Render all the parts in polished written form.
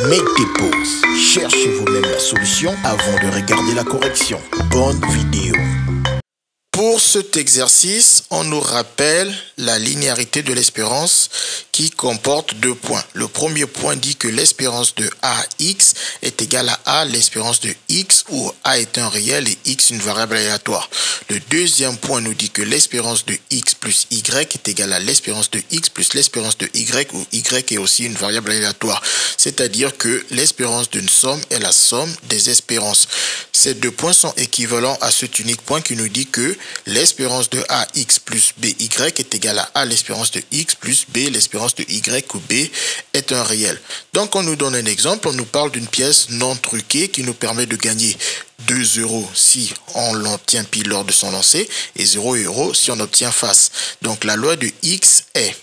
Make des pauses. Cherchez vous-même la solution avant de regarder la correction. Bonne vidéo. Pour cet exercice, on nous rappelle la linéarité de l'espérance qui comporte deux points. Le premier point dit que l'espérance de AX est égale à l'espérance de X où A est un réel et X une variable aléatoire. Le deuxième point nous dit que l'espérance de X plus Y est égale à l'espérance de X plus l'espérance de Y où Y est aussi une variable aléatoire. C'est-à-dire que l'espérance d'une somme est la somme des espérances. Ces deux points sont équivalents à cet unique point qui nous dit que l'espérance de AX plus BY est égale à l'espérance de X plus B, l'espérance de Y où B est un réel. Donc on nous donne un exemple, on nous parle d'une pièce non truquée qui nous permet de gagner 2 € si on l'obtient pile lors de son lancer et 0 € si on obtient face. Donc la loi de X est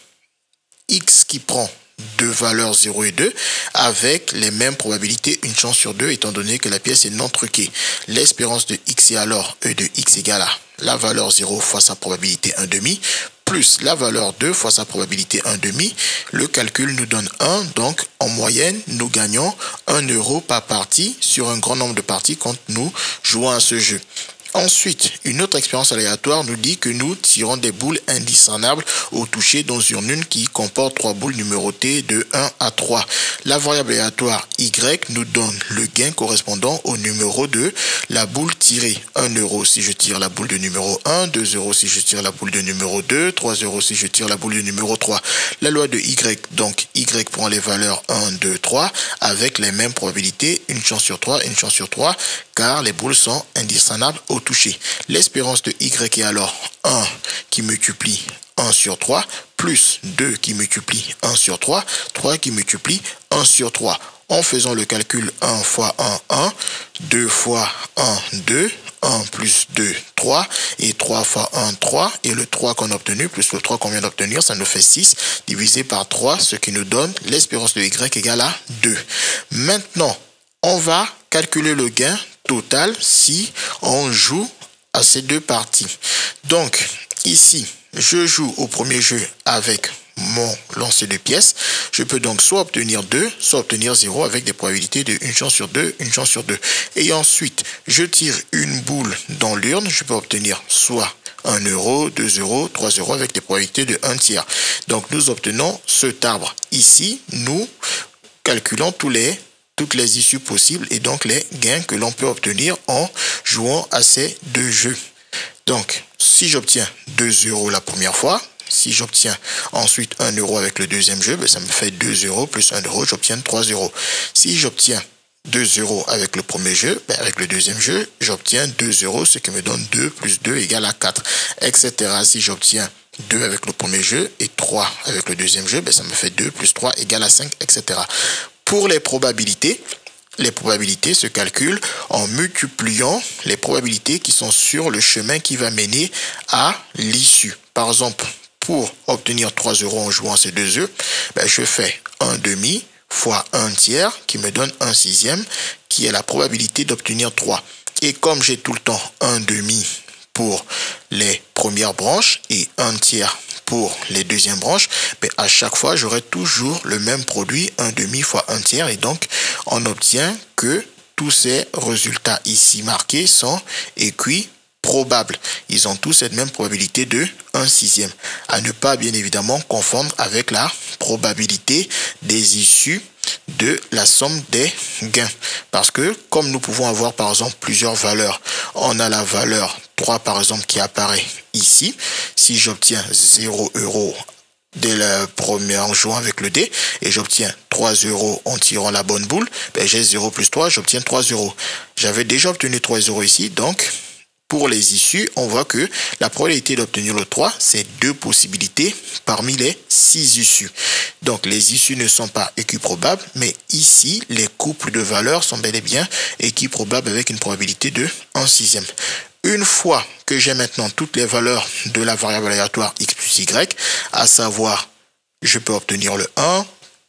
X qui prend deux valeurs 0 et 2 avec les mêmes probabilités, une chance sur deux étant donné que la pièce est non truquée. L'espérance de X est alors E de X égale à la valeur 0 fois sa probabilité 1/2 plus la valeur 2 fois sa probabilité 1/2. Le calcul nous donne 1, donc en moyenne nous gagnons 1 € par partie sur un grand nombre de parties quand nous jouons à ce jeu. Ensuite, une autre expérience aléatoire nous dit que nous tirons des boules indiscernables au toucher dans une urne qui comporte 3 boules numérotées de 1 à 3. La variable aléatoire Y nous donne le gain correspondant au numéro de la boule tirée. 1 € si je tire la boule de numéro 1, 2 € si je tire la boule de numéro 2, 3 € si je tire la boule de numéro 3. La loi de Y, donc Y prend les valeurs 1, 2, 3 avec les mêmes probabilités, une chance sur 3, une chance sur 3, car les boules sont indiscernables au toucher. L'espérance de Y est alors 1 qui multiplie 1 sur 3, plus 2 qui multiplie 1 sur 3, 3 qui multiplie 1 sur 3. En faisant le calcul 1 fois 1, 1, 2 fois 1, 2, 1 plus 2, 3, et 3 fois 1, 3, et le 3 qu'on a obtenu, plus le 3 qu'on vient d'obtenir, ça nous fait 6, divisé par 3, ce qui nous donne l'espérance de Y égale à 2. Maintenant, on va calculer le gain total si on joue à ces deux parties. Donc, ici, je joue au premier jeu avec mon lancer de pièces. Je peux donc soit obtenir 2, soit obtenir 0 avec des probabilités de 1 chance sur 2, 1 chance sur 2. Et ensuite, je tire une boule dans l'urne. Je peux obtenir soit 1 €, 2 €, 3 € avec des probabilités de 1 tiers. Donc, nous obtenons cet arbre. Ici, nous calculons toutes les issues possibles et donc les gains que l'on peut obtenir en jouant à ces deux jeux. Donc, si j'obtiens 2 € la première fois, si j'obtiens ensuite 1 € avec le deuxième jeu, ça me fait 2 € plus 1 €, j'obtiens 3 €. Si j'obtiens 2 € avec le premier jeu, avec le deuxième jeu, j'obtiens 2 €, ce qui me donne 2 plus 2 égale à 4, etc. Si j'obtiens 2 avec le premier jeu et 3 avec le deuxième jeu, ça me fait 2 plus 3 égale à 5, etc. Pour les probabilités se calculent en multipliant les probabilités qui sont sur le chemin qui va mener à l'issue. Par exemple, pour obtenir 3 € en jouant ces deux jeux, je fais 1/2 fois 1 tiers qui me donne 1 sixième qui est la probabilité d'obtenir 3. Et comme j'ai tout le temps 1/2 pour les premières branches et 1 tiers pour les deuxièmes branches, à chaque fois, j'aurai toujours le même produit, 1/2 fois 1 tiers. Et donc, on obtient que tous ces résultats ici marqués sont équiprobables. Ils ont tous cette même probabilité de 1 sixième. À ne pas, bien évidemment, confondre avec la probabilité des issues de la somme des gains. Parce que, comme nous pouvons avoir, par exemple, plusieurs valeurs, on a la valeur 3, par exemple, qui apparaît ici. Si j'obtiens 0 € dès la première en jouant avec le dé, et j'obtiens 3 € en tirant la bonne boule, j'ai 0 plus 3, j'obtiens 3 €. J'avais déjà obtenu 3 € ici, donc pour les issues, on voit que la probabilité d'obtenir le 3, c'est 2 possibilités parmi les 6 issues. Donc les issues ne sont pas équiprobables, mais ici, les couples de valeurs sont bel et bien équiprobables avec une probabilité de 1 sixième. Une fois que j'ai maintenant toutes les valeurs de la variable aléatoire x plus y, à savoir, je peux obtenir le 1,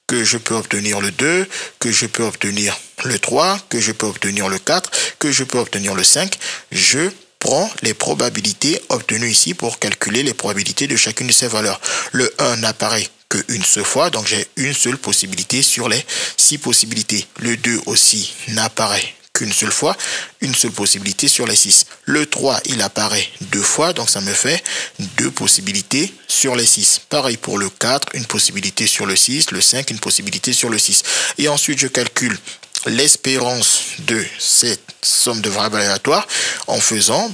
que je peux obtenir le 2, que je peux obtenir le 3, que je peux obtenir le 4, que je peux obtenir le 5, je prends les probabilités obtenues ici pour calculer les probabilités de chacune de ces valeurs. Le 1 n'apparaît qu'une seule fois, donc j'ai une seule possibilité sur les 6 possibilités. Le 2 aussi n'apparaît qu'une seule fois, une seule possibilité sur les 6. Le 3, il apparaît 2 fois, donc ça me fait 2 possibilités sur les 6. Pareil pour le 4, une possibilité sur le 6, le 5, une possibilité sur le 6. Et ensuite, je calcule l'espérance de cette somme de variables aléatoires en faisant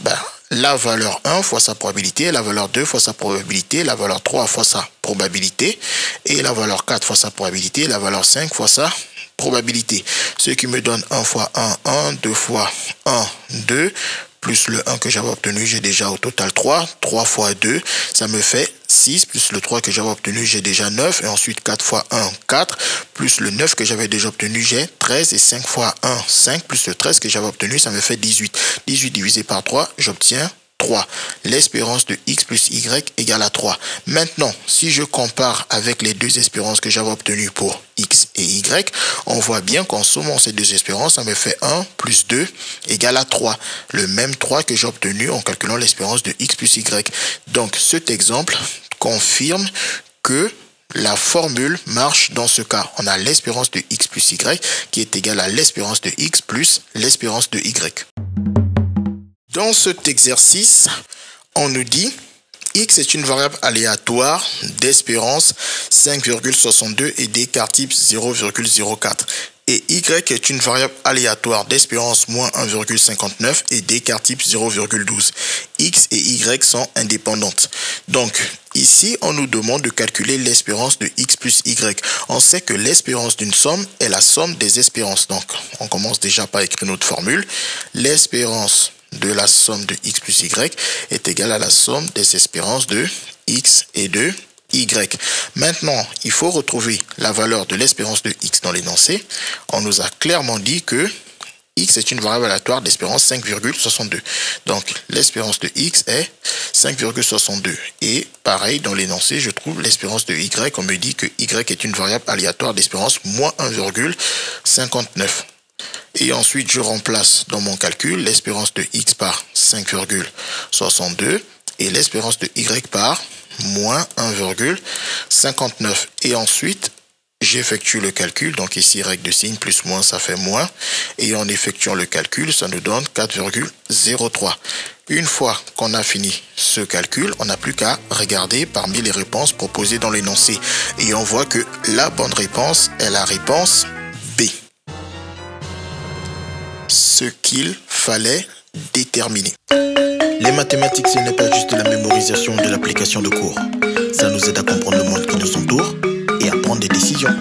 la valeur 1 fois sa probabilité, la valeur 2 fois sa probabilité, la valeur 3 fois sa probabilité, et la valeur 4 fois sa probabilité, la valeur 5 fois sa probabilité. Ce qui me donne 1 fois 1, 1, 2 fois 1, 2, plus le 1 que j'avais obtenu, j'ai déjà au total 3. 3 fois 2, ça me fait 6, plus le 3 que j'avais obtenu, j'ai déjà 9. Et ensuite 4 fois 1, 4, plus le 9 que j'avais déjà obtenu, j'ai 13. Et 5 fois 1, 5, plus le 13 que j'avais obtenu, ça me fait 18. 18 divisé par 3, j'obtiens 3. L'espérance de x plus y égale à 3. Maintenant, si je compare avec les deux espérances que j'avais obtenues pour x et y, on voit bien qu'en sommant ces deux espérances, ça me fait 1 plus 2 égale à 3. Le même 3 que j'ai obtenu en calculant l'espérance de x plus y. Donc, cet exemple confirme que la formule marche dans ce cas. On a l'espérance de x plus y qui est égale à l'espérance de x plus l'espérance de y. Dans cet exercice, on nous dit x est une variable aléatoire d'espérance 5,62 et d'écart type 0,04. Et y est une variable aléatoire d'espérance moins 1,59 et d'écart type 0,12. X et y sont indépendantes. Donc, ici, on nous demande de calculer l'espérance de x plus y. On sait que l'espérance d'une somme est la somme des espérances. Donc, on commence déjà par écrire notre formule. L'espérance de la somme de x plus y est égale à la somme des espérances de x et de y. Maintenant, il faut retrouver la valeur de l'espérance de x dans l'énoncé. On nous a clairement dit que x est une variable aléatoire d'espérance 5,62. Donc, l'espérance de x est 5,62. Et pareil, dans l'énoncé, je trouve l'espérance de y. On me dit que y est une variable aléatoire d'espérance moins 1,59. Et ensuite, je remplace dans mon calcul l'espérance de x par 5,62 et l'espérance de y par moins 1,59. Et ensuite, j'effectue le calcul. Donc ici, y de signe plus moins, ça fait moins. Et en effectuant le calcul, ça nous donne 4,03. Une fois qu'on a fini ce calcul, on n'a plus qu'à regarder parmi les réponses proposées dans l'énoncé. Et on voit que la bonne réponse est la réponse B. Ce qu'il fallait déterminer. Les mathématiques, ce n'est pas juste la mémorisation de l'application de cours. Ça nous aide à comprendre le monde qui nous entoure et à prendre des décisions.